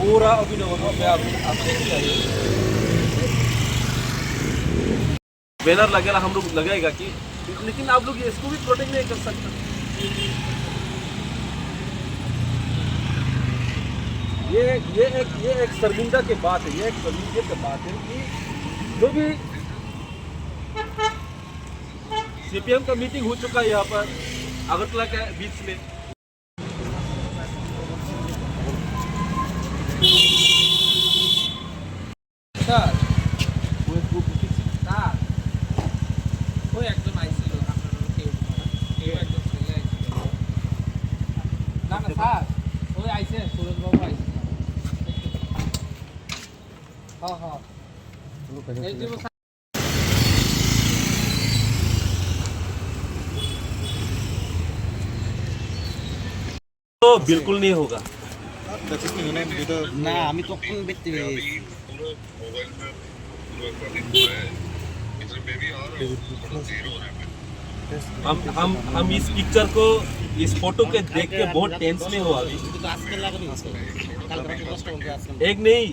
पूरा अभिनव में आप देखिए बैनर लगेगा, हम लोग लगाएगा कि, लेकिन आप लोग इसको भी प्रोटेक्ट नहीं कर सकते। ये एक शर्मिंदा की बात है, ये एक शर्मिंदे की बात है कि जो भी सीपीएम का मीटिंग हो चुका है यहाँ पर अगरतला के बीच में। স্যার ওই একজন আইছিল আপনার কেউ একজন ছেলে আইছিল না স্যার ওই আইছে সুরজবাবু আইছে হ্যাঁ হ্যাঁ এই যে तो बिल्कुल नहीं होगा না আমি তখন দেখতে পেয়েছি हम इस पिक्चर को, इस फोटो के देख के बहुत टेंस में हो अभी। एक नहीं,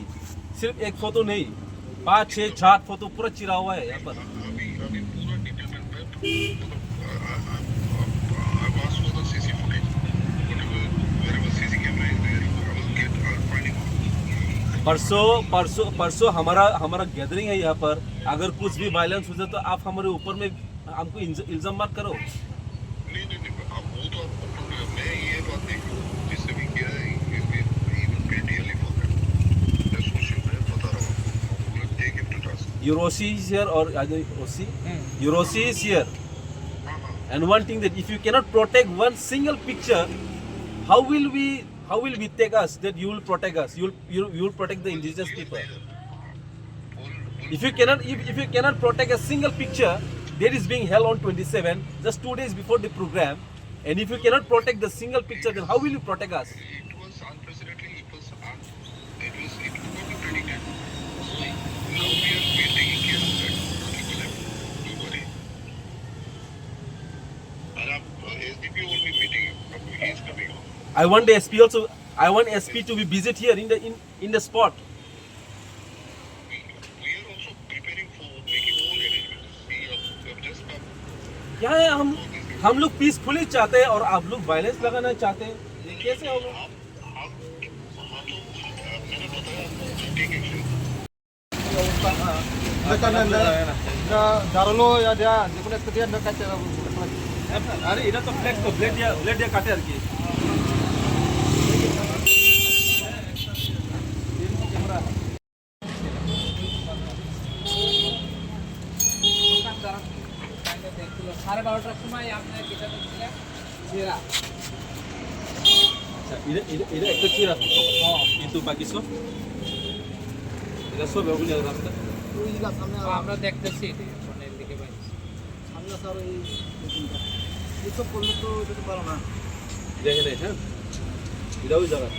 सिर्फ एक फोटो नहीं, 5 6 7 फोटो पूरा चिरा हुआ है यहाँ पर। परसों हमारा गैदरिंग है यहाँ पर। अगर कुछ भी वायलेंस हो जाए तो आप हमारे ऊपर में हमको इल्जाम मत करो। Eurosi is here or Eurosi is here. And one thing that if you cannot protect one single picture, how will we take us that you will protect us? You will protect the indigenous people. If you cannot protect a single picture that is being held on 27 just 2 days before the program, and if you cannot protect the single picture, then how will you protect us? It was unprecedented. It could not be predicted. Now we are taking care of that. Don't worry. And SDP will be meeting. He is coming on. I want the SP also. I want SP to be visit here in the spot. We are also preparing for making all arrangements. We have just come. क्या है, हम लोग peacefully चाहते हैं और आप लोग violence लगाना चाहते हैं, ये कैसे होगा? मैंने बताया टेक एक्शन। দাঁড়ালো যা যে কোনো একটা দিয়ে কাটতে अरे इधर तो ब्लेड दिया काटे আর কি। সাড়ে 12টার সময় আপনার যেটাতে ছিলেন জেরা আচ্ছা এটা একটা চিরা কিন্তু বাকি সব এটা সব ওগুলো রাস্তা আমরা দেখতেছি ফোনের দিকে ভাই সামনে স্যার এই সব করলে তো যেতে পারো না দেখে নেই। হ্যাঁ এটা ওই জায়গা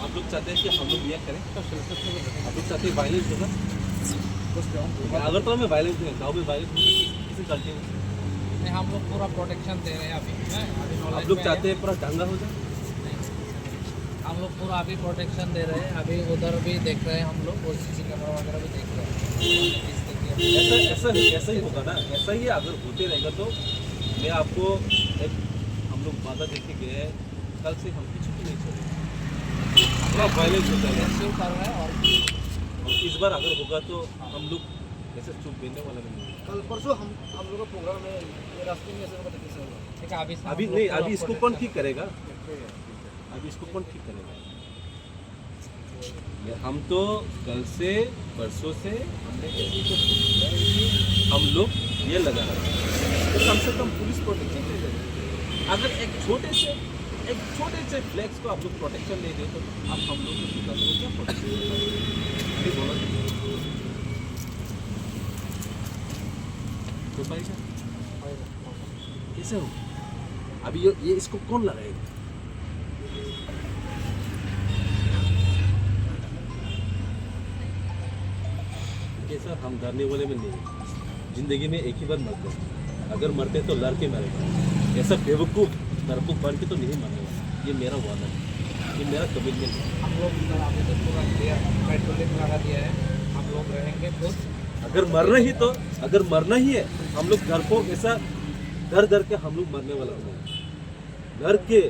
आप लोग चाहते हैं कि हम लोग ये करें, आप लोग चाहते हैं वायलेंस होगा। अगरतला में वायलेंस है, गाँव में वायलेंस किसी गलती नहीं, हम लोग पूरा प्रोटेक्शन दे रहे हैं अभी। आप लोग चाहते हैं पूरा दंगा हो जाए? हम लोग पूरा अभी प्रोटेक्शन दे रहे हैं। अभी उधर भी देख रहे हैं हम लोग, और सीसी कैमरा वगैरह भी देख रहे हैं। ऐसा ही होगा ना, ऐसा ही अगर होते रहेगा तो मैं आपको एक हम लोग वादा देके गए हैं, कल से हम पीछे नहीं चलेंगे। पूरा वायलेंस होता है कर रहे हैं और इस बार अगर होगा तो हम लोग ऐसे चुप देने वाला नहीं। कल परसों हम लोग का प्रोग्राम है, ये रास्ते में ऐसे होगा कैसे होगा? ठीक है, अभी नहीं, अभी इसको कौन ठीक करेगा? अभी इसको कौन ठीक करेगा? हम तो कल से परसों से हमने ऐसी कोशिश किया है कि हम लोग ये लगा रहे हैं तो कम से कम पुलिस प्रोटेक्शन दे देंगे। अगर एक छोटे से फ्लैग्स को आप लोग प्रोटेक्शन दे दें तो आप हम लोग को क्या प्रोटेक्शन बोला तो पाएगा कैसे हो? अभी ये इसको कौन लगाएगा? सर हम डरने वाले में नहीं, जिंदगी में एक ही बार मरते हैं, अगर मरते तो लड़ के मरेगा। ऐसा बेवकूफ़ डरपोक बन के तो नहीं मरने वाला, ये मेरा वादा है, ये मेरा कमिटमेंट है। हम लोग इधर आगे से पूरा दिया, पेट्रोलिंग लगा दिया है, हम लोग रहेंगे खुद। अगर मरना ही है हम लोग डरपोक ऐसा डर के हम लोग मरने वाला नहीं, डर के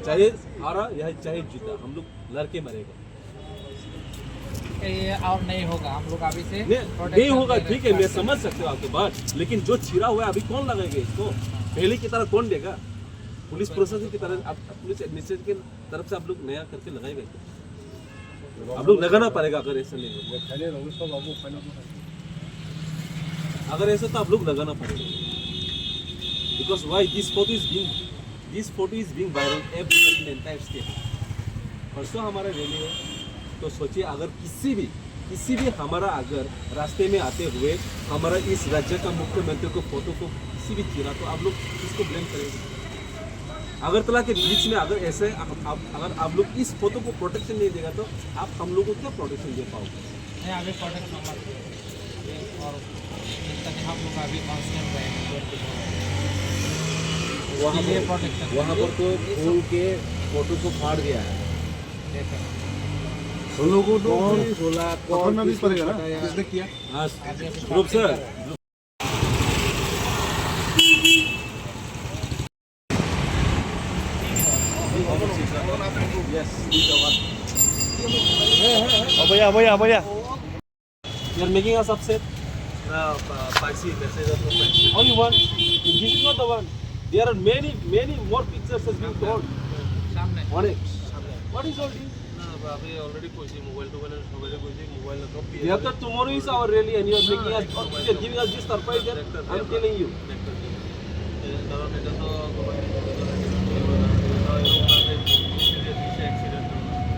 चाहे हारा या चाहे जीता हम लोग लड़ के मरेगा। ये और नहीं होगा, हम लोग अभी से नहीं होगा, ठीक है, मैं समझ सकते हो आपकी बात, लेकिन जो छिरा हुआ है अभी कौन लगाएगा इसको? पहले की तरह कौन देगा? पुलिस प्रशासन की तरह, पुलिस एडमिनिस्ट्रेशन की तरफ से आप लोग नया करके लगाएगा क्या? आप लोग लगाना पड़ेगा अगर ऐसा नहीं होगा। अगर ऐसा तो आप लोग लगाना पड़ेगा, because why this photo is being viral everywhere in the entire state. परसों हमारा रैली है, तो सोचिए अगर किसी भी हमारा अगर रास्ते में आते हुए हमारा इस राज्य का मुख्यमंत्री को फोटो को किसी भी चीरा, तो आप लोग किसको ब्लेम करेंगे? अगरतला के बीच में अगर ऐसे अगर आप लोग इस फोटो को प्रोटेक्शन नहीं देगा तो आप हम लोग को क्या प्रोटेक्शन दे पाओगे? नहीं, अभी प्रोटेक्शन और हम लोग अभी कॉन्स्टेंट रहेंगे। वहाँ पर तो फूल के फोटो को फाड़ दिया है। उन लोगों को में भी पड़ेगा ना, किसने किया? हाँ ग्रुप सर, भैया you are making us upset. Only one. This is not the one. There are many more pictures has been told सामने on it. What is all this? After tomorrow is our rally and you are making us, you are giving us this surprise that I am telling you.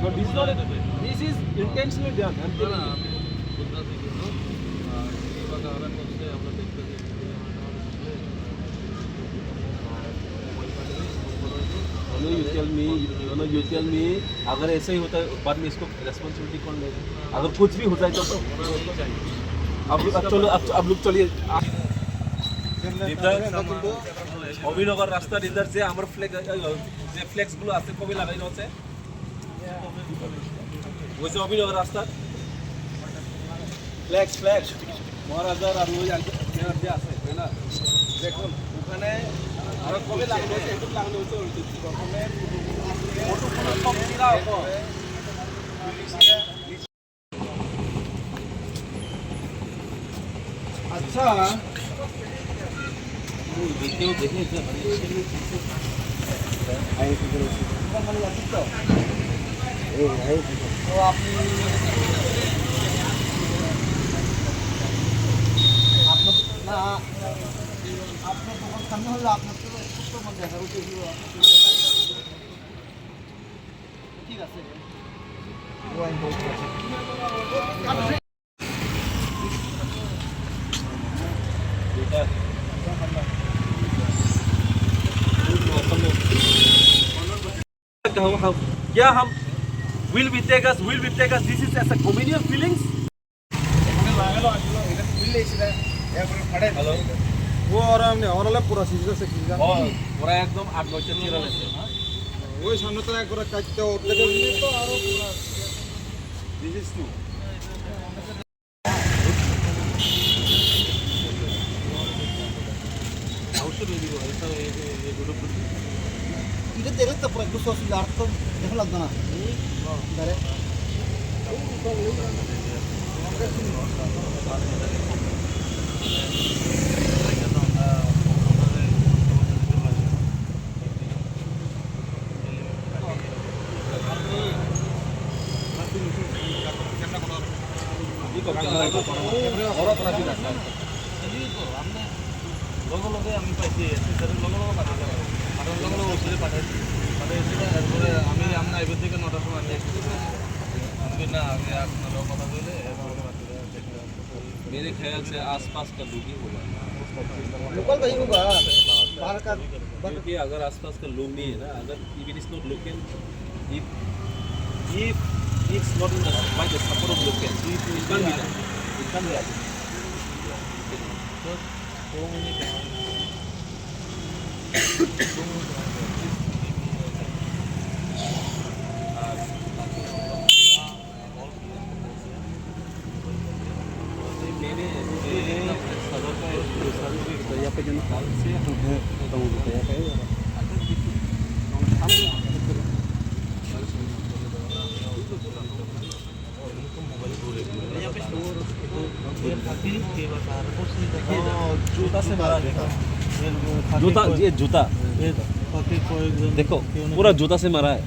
But this is not. This is intentionally done. I am telling you. You tell me अगर ऐसा ही होता है बाद में इसको responsibility कौन लेगा? अगर कुछ भी हो जाए तो अब लोग चलिए অভিনগর রাস্তার ইধার যে আমার ফ্লেগ যে ফ্লেক্সগুলো আছে কবে লাগাইনো আছে ওই যে অভিনগর রাস্তার ফ্লেক্স মহারাজার আর ওই যে আছে তাই না, দেখুন ওখানে আর কবে লাগানো হয়েছে, একটু লাগানো হয়েছে প্রথমে ফটো সব ছিঁড়া হতো। আচ্ছা देखिए ঠিক আছে। क्या हम will we take us this is as a communal feelings. Hello वो और हमने और वाला पूरा सीजन से किया। पूरा एकदम 8-9 चिरा लेते हैं। ওই সামনে তো একবার কাটতে উঠলে তো আরো পুরো This is true. এটা দেখলে তো পুরো একটু সসিল আর তো দেখো লাগতো না দাঁড়ে লগে আমি পাইছি লগে ওষুধে পাঠাইছি এরপরে আমি আপনার এবার থেকে 9টার সময় নিয়ে আমি না আমি আপনার কথা বলে मेरे ख्याल से आसपास का लोग ही होगा, लोकल भाई होगा बाहर का क्योंकि अगर आसपास का लोग नहीं है ना, अगर if it is not local, if it's not in the by the support of local, so it can't be done. It can't be done. जूता से मारा जूता ये जूता देखो पूरा जूता से मारा है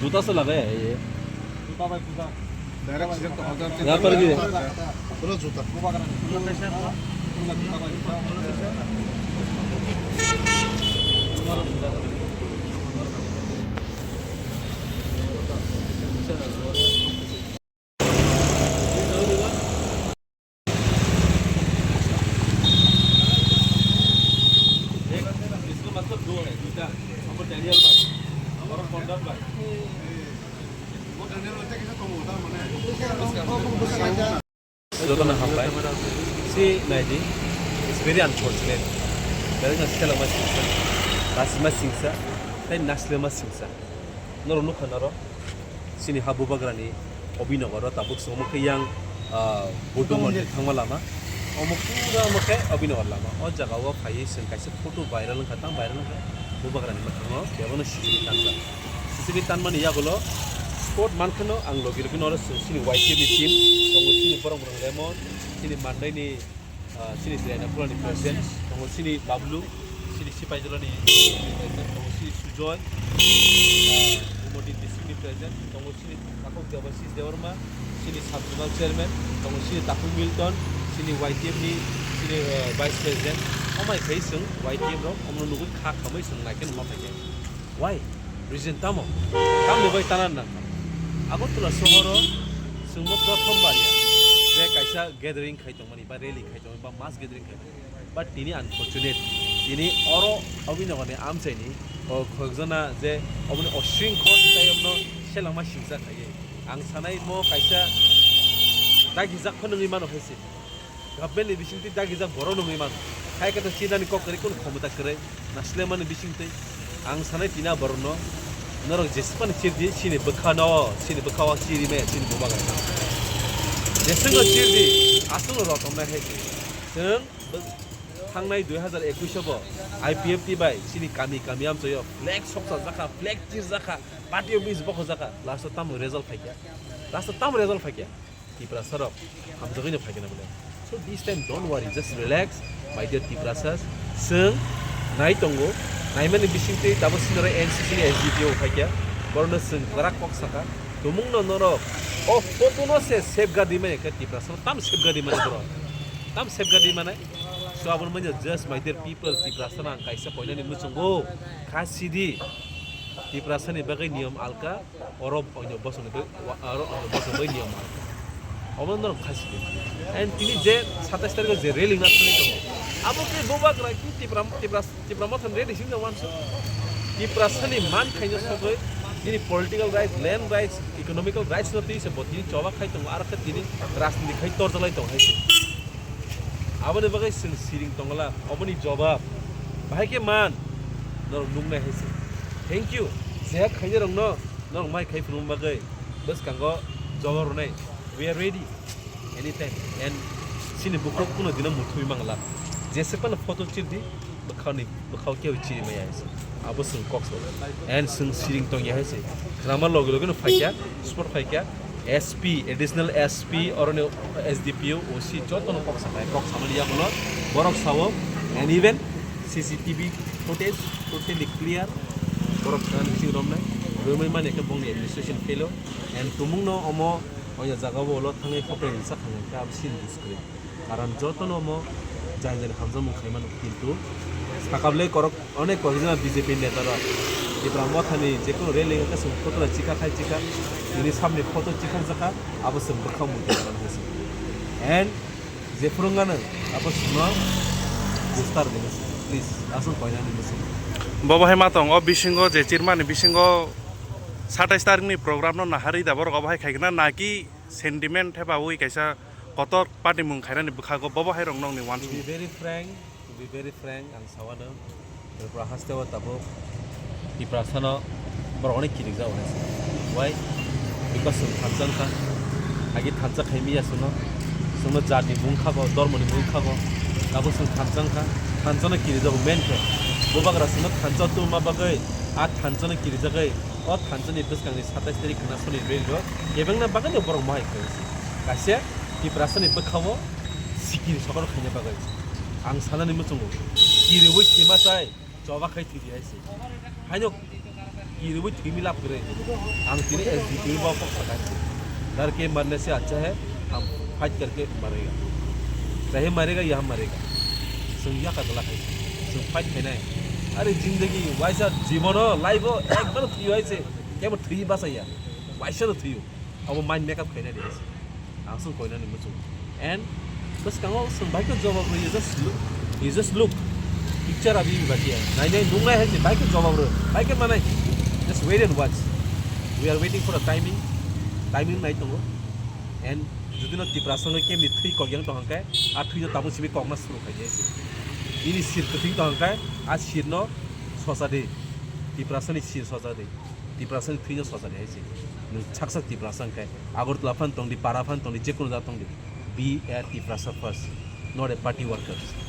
जूता से लगा है ये यहाँ पर भी है পুরো জুতা इसका मतलब दो है जूता हमको डैनियल भाई हमारा पंडर भाई Jotana hampai. Si Naidi is very unfortunate. Dari naskala masingsa, rasma singsa, tapi naslema singsa. Noro nukha noro. Sini habu bagrani, obino goro tabuk semua ke yang bodoh mondir thangma lama. Omo pura moke obino goro lama. Oh jaga wa phai sing kaise photo viral khatang viral ka. Habu bagrani mathango. Kevono sisi tanza. Sisi tanman iya golo. Sport mankhano ang logi logi noro sini YTB team, tongo sini borong borong lemon, sini mandai ni sini Zena Pura ni president, tongo sini Bablu, sini Sipai Jolo ni president, tongo sini Sujoy, Umodi district ni president, tongo sini Takok Devasis Dewarma, sini Subzonal chairman, tongo sini Taku Milton, sini YTB ni sini vice president. Omai kai sung YTB ro, omno nugu khak khamai sung naiken makai. Why? Reason tamo. Kam lebai tanan na. Aku tuh sohoro, semua prothom baria. Saya kaisa gathering khai tong mani, ba rally khai tong, ba mass gathering khai. But ini unfortunate. Ini oro abhi na kone am chai ni. O khojana je abhi ostring khon tai abno selama singsa khai. Ang sanai mo kaisa dagizak khon ngi mano khaisi. Government ni bisingti dagizak boro ngi mano. Khai kata china ni kok kari kun khomata kare. Nasle man bisingti ang sanai tina borno. Norok jespan chirdi sini bekhano sini bekhawa chiri me sini bobaga jeseng chirdi asung rotom na heki seng thangnai 2021 bo IPFT bai sini kami am choyo flag soksa jaka flag chir jaka party office bokho jaka last tam result phakya tipra sarok ham jogine phakena bole so this time don't worry just relax my dear tiprasas seng nai tongo naimani bisingte tabo sinore NCC ni SDPO phakya borno sing karak kok saka tumung no norok oh photo no se safeguard di mane kati prasam tam safeguard di mane bro tam safeguard di mane so abon manya just my dear people ti prasana kaisa poina ni muchungo khasidi ti prasani bagai niyam alka orob onyo bosone be oro bosone niyam alka obon no khasidi and tini je 27 tarikh je railing na thani to abo ke bobak ra ki ti pramothan ready singa wanso ti prasani man khaino sogoi ini political rights, land rights, economical rights nanti sebut ini coba kai tong arah ini rasni kai tor jalai tong hai. Abang ni bagai siring tonglah, abang ni jawab, bahaya ke man, nor nung na hai. Thank you, saya kai je rong no, nor mai kai film bagai, bas kanggo jawab runai, we are ready, anytime. And sini buku kuno dina muthui mangala, jese pan foto ciri, bakau kau ciri maya hai. Abo sung kok so and sung siring tong ya hai krama log no phakya sport phakya SP additional SP or no SDPO OC joton kok samali ya bolo borok sawo and even CCTV footage totally clear borok kan sing rom nai romai mane ke bong administration fellow and tumung no omo oya jaga bolo thangai khopre sa khang ka sin discreet karon joton omo jangan hamza mukhaiman kintu Sakable korok onek kohina BJP netara di pramothani jekun railing ka sum photo chika khai chika ini samne photo chika jaka abo sum bakham mudhe banese and je prongana abo sumna vistar denes please asun koina ni mesin Baba hai matong o bisingo je chirmani bisingo 27 tarik ni program no nahari da borok obhai khaigna naki sentiment heba ui kaisa কত party মুং খাইনানি বখাগো বব হাইরং নংনি ওয়ান To be very frank, ang sawano, pero hastewa tabo, iprasano, pero onek kirig jaw nes. Why? Because sung thanjang ka, agi thanjak khaimi asuno, sung jati bung khago, dormoni bung khago, tabo sung thanjang ka, thanjana kirig jaw main ke. Bobagra sung thanjak tu ma bagai, a thanjana kirig jagai, o thanjani bes kang ni 27 tarik na soni belo, ebeng na bagai no borong mai ke. Kasya iprasani bekhawo, sikiri sakar khanya bagai. Ang sana ni mutungo kiriwit timasai coba kai tiri aise hanyo kiriwit timilap करे ang tiri SDP बाप पकड़ा है डर के मरने से अच्छा है हम फाइट करके मरेगा चाहे मरेगा या हम मरेगा संज्ञा का गला है सो फाइट है ना अरे जिंदगी वैसा जीवन हो लाइफ हो एक बार थी वैसे क्या वो थी बस या वैसा तो थी अब माइंड मेकअप करने दे ang sung कोई ना नहीं मुझे and बस कहाँ सुन बाइक का जवाब रही है you just look picture अभी भी बाकी है नहीं नुंगा है बाइक का जवाब रहे बाइक के माना just wait and watch we are waiting for a timing नहीं तो and যদি না টিপ্রাসঙ্গে কেমনি থ্রি কগিয়াং তো হাঙ্কায় আর থ্রি তাবো সিবি কগনা শুরু খাই যাইছে ইনি সির তো ঠিক তো হাঙ্কায় আর সির ন সসা দে টিপ্রাসনি সির সসা দে টিপ্রাসনি থ্রি সসা দে আইছে নু ছাকসা টিপ্রাসঙ্গে আগরতলা ফান তংদি পারা ফান তংদি যে কোনো যা তংদি be a Tiprasa first, not a party workers.